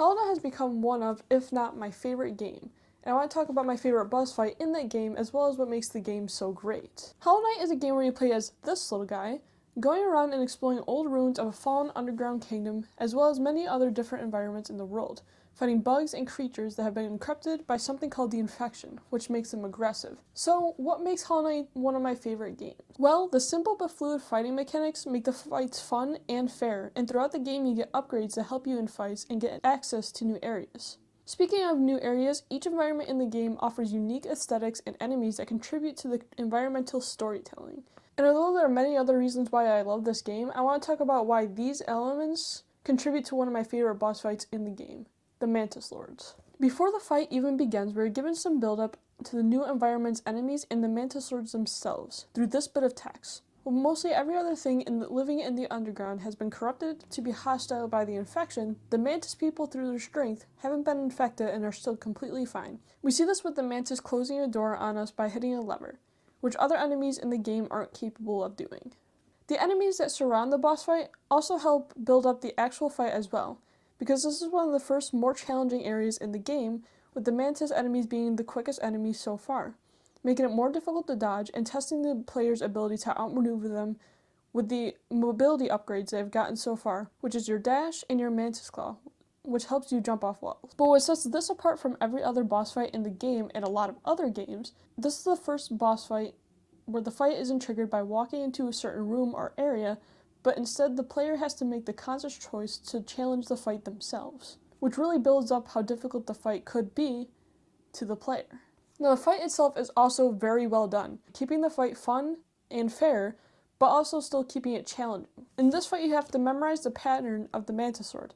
Hollow Knight has become one of, if not my favorite game, and I want to talk about my favorite boss fight in that game as well as what makes the game so great. Hollow Knight is a game where you play as this little guy, going around and exploring old ruins of a fallen underground kingdom as well as many other different environments in the world, fighting bugs and creatures that have been encrypted by something called the Infection, which makes them aggressive. So, what makes Hollow Knight one of my favorite games? Well, the simple but fluid fighting mechanics make the fights fun and fair, and throughout the game you get upgrades that help you in fights and get access to new areas. Speaking of new areas, each environment in the game offers unique aesthetics and enemies that contribute to the environmental storytelling. And although there are many other reasons why I love this game, I want to talk about why these elements contribute to one of my favorite boss fights in the game, the Mantis Lords. Before the fight even begins, we're given some build-up to the new environment's enemies and the Mantis Lords themselves through this bit of text. While mostly every other thing living in the underground has been corrupted to be hostile by the Infection, the Mantis people, through their strength, haven't been infected and are still completely fine. We see this with the Mantis closing a door on us by hitting a lever, which other enemies in the game aren't capable of doing. The enemies that surround the boss fight also help build up the actual fight as well, because this is one of the first more challenging areas in the game, with the Mantis enemies being the quickest enemies so far, making it more difficult to dodge and testing the player's ability to outmaneuver them with the mobility upgrades they've gotten so far, which is your dash and your Mantis Claw, which helps you jump off walls. But what sets this apart from every other boss fight in the game and a lot of other games, this is the first boss fight where the fight isn't triggered by walking into a certain room or area, but instead the player has to make the conscious choice to challenge the fight themselves, which really builds up how difficult the fight could be to the player. Now, the fight itself is also very well done, keeping the fight fun and fair, but also still keeping it challenging. In this fight, you have to memorize the pattern of the Mantis Sword,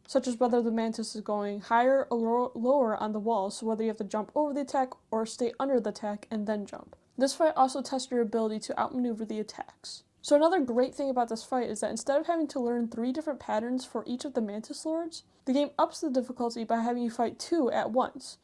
such as whether the Mantis is going higher or lower on the wall, so whether you have to jump over the attack or stay under the attack and then jump. This fight also tests your ability to outmaneuver the attacks. So another great thing about this fight is that instead of having to learn 3 different patterns for each of the Mantis Lords, the game ups the difficulty by having you fight 2 at once,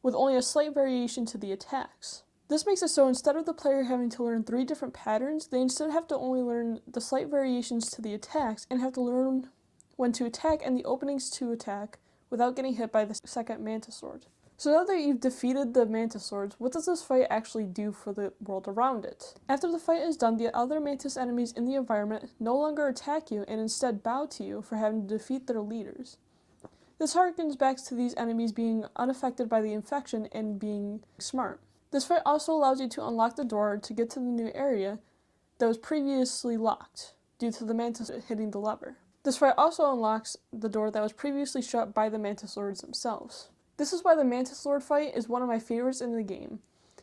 with only a slight variation to the attacks. This makes it so instead of the player having to learn 3 different patterns, they instead have to only learn the slight variations to the attacks and have to learn when to attack and the openings to attack without getting hit by the second Mantis Lord. So now that you've defeated the Mantis Lords, what does this fight actually do for the world around it? After the fight is done, the other Mantis enemies in the environment no longer attack you and instead bow to you for having to defeat their leaders. This harkens back to these enemies being unaffected by the Infection and being smart. This fight also allows you to unlock the door to get to the new area that was previously locked due to the Mantis hitting the lever. This fight also unlocks the door that was previously shut by the Mantis Lords themselves. This is why the Mantis Lord fight is one of my favorites in the game.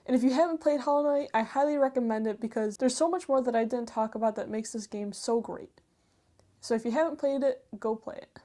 And if you haven't played Hollow Knight, I highly recommend it because there's so much more that I didn't talk about that makes this game so great. So if you haven't played it, go play it.